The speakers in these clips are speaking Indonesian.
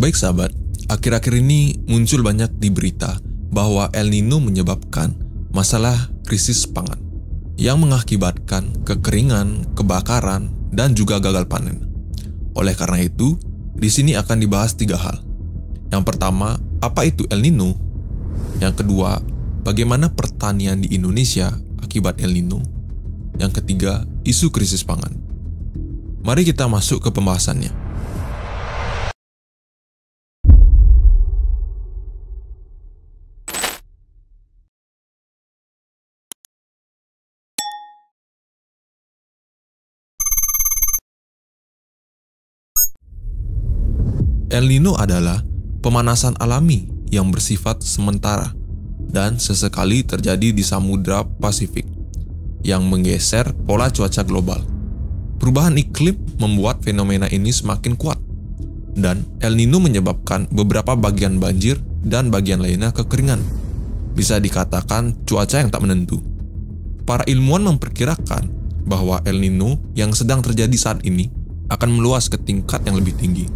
Baik sahabat, akhir-akhir ini muncul banyak di berita bahwa El Nino menyebabkan masalah krisis pangan yang mengakibatkan kekeringan, kebakaran, dan juga gagal panen. Oleh karena itu, di sini akan dibahas 3 hal. Yang pertama, apa itu El Nino? Yang kedua, bagaimana pertanian di Indonesia akibat El Nino? Yang ketiga, isu krisis pangan. Mari kita masuk ke pembahasannya. El Nino adalah pemanasan alami yang bersifat sementara dan sesekali terjadi di Samudra Pasifik yang menggeser pola cuaca global. Perubahan iklim membuat fenomena ini semakin kuat, dan El Nino menyebabkan beberapa bagian banjir dan bagian lainnya kekeringan. Bisa dikatakan cuaca yang tak menentu. Para ilmuwan memperkirakan bahwa El Nino yang sedang terjadi saat ini akan meluas ke tingkat yang lebih tinggi,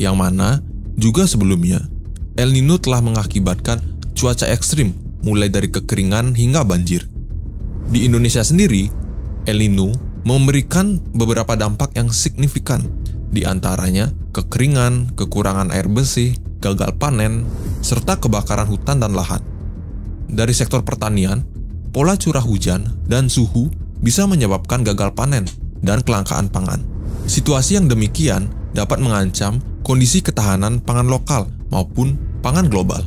yang mana juga sebelumnya El Nino telah mengakibatkan cuaca ekstrim mulai dari kekeringan hingga banjir. Di Indonesia sendiri, El Nino memberikan beberapa dampak yang signifikan, di antaranya kekeringan, kekurangan air bersih, gagal panen, serta kebakaran hutan dan lahan. Dari sektor pertanian, pola curah hujan dan suhu bisa menyebabkan gagal panen dan kelangkaan pangan. Situasi yang demikian dapat mengancam kondisi ketahanan pangan lokal maupun pangan global.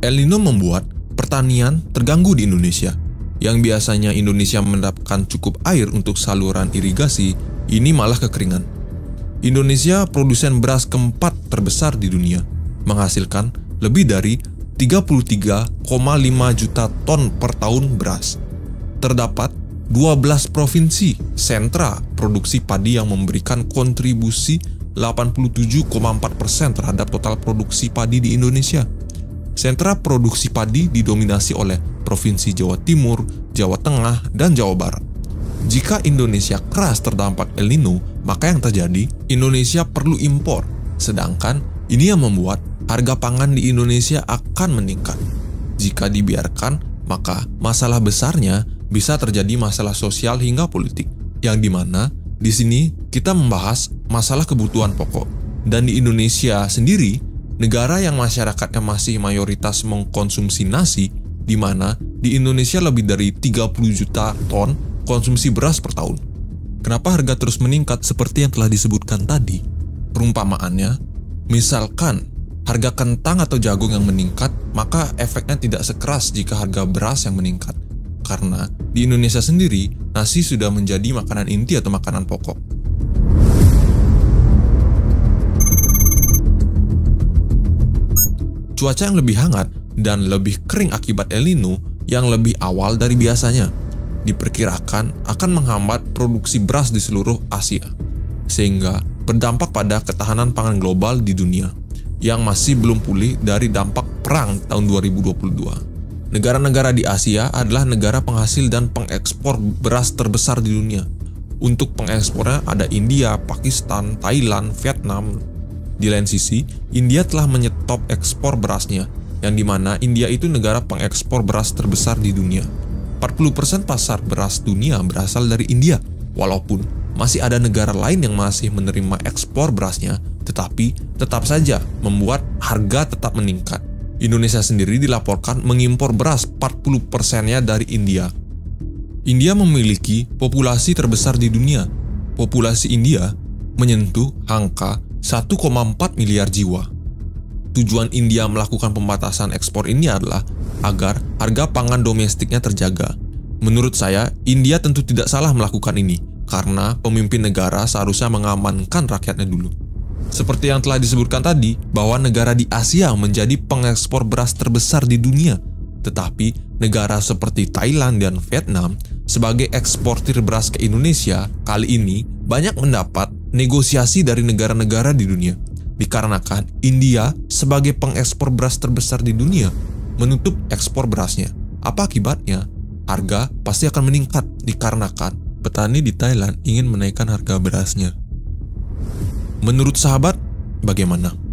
El Nino membuat pertanian terganggu di Indonesia. Yang biasanya Indonesia mendapatkan cukup air untuk saluran irigasi, ini malah kekeringan. Indonesia produsen beras keempat terbesar di dunia, menghasilkan lebih dari 33,5 juta ton per tahun beras. Terdapat 12 provinsi sentra produksi padi yang memberikan kontribusi 87,4% terhadap total produksi padi di Indonesia. Sentra produksi padi didominasi oleh Provinsi Jawa Timur, Jawa Tengah, dan Jawa Barat. Jika Indonesia keras terdampak El Nino, maka yang terjadi, Indonesia perlu impor. Sedangkan ini yang membuat harga pangan di Indonesia akan meningkat. Jika dibiarkan, maka masalah besarnya bisa terjadi masalah sosial hingga politik, yang dimana di sini kita membahas masalah kebutuhan pokok. Dan di Indonesia sendiri, negara yang masyarakatnya masih mayoritas mengkonsumsi nasi, di mana di Indonesia lebih dari 30 juta ton konsumsi beras per tahun. Kenapa harga terus meningkat seperti yang telah disebutkan tadi? Perumpamaannya, misalkan harga kentang atau jagung yang meningkat, maka efeknya tidak sekeras jika harga beras yang meningkat. Karena di Indonesia sendiri, nasi sudah menjadi makanan inti atau makanan pokok. Cuaca yang lebih hangat dan lebih kering akibat El Nino yang lebih awal dari biasanya diperkirakan akan menghambat produksi beras di seluruh Asia, sehingga berdampak pada ketahanan pangan global di dunia yang masih belum pulih dari dampak perang tahun 2022. Negara-negara di Asia adalah negara penghasil dan pengekspor beras terbesar di dunia. Untuk pengekspornya ada India, Pakistan, Thailand, Vietnam. Di lain sisi, India telah menyetop ekspor berasnya, yang dimana India itu negara pengekspor beras terbesar di dunia. 40% pasar beras dunia berasal dari India, walaupun masih ada negara lain yang masih menerima ekspor berasnya, tetapi tetap saja membuat harga tetap meningkat. Indonesia sendiri dilaporkan mengimpor beras 40%-nya dari India. India memiliki populasi terbesar di dunia. Populasi India menyentuh angka 1,4 miliar jiwa. Tujuan India melakukan pembatasan ekspor ini adalah agar harga pangan domestiknya terjaga. Menurut saya, India tentu tidak salah melakukan ini, karena pemimpin negara seharusnya mengamankan rakyatnya dulu. Seperti yang telah disebutkan tadi, bahwa negara di Asia menjadi pengekspor beras terbesar di dunia. Tetapi, negara seperti Thailand dan Vietnam sebagai eksportir beras ke Indonesia kali ini banyak mendapat negosiasi dari negara-negara di dunia. Dikarenakan India sebagai pengekspor beras terbesar di dunia menutup ekspor berasnya. Apa akibatnya? Harga pasti akan meningkat dikarenakan petani di Thailand ingin menaikkan harga berasnya. Menurut sahabat, bagaimana?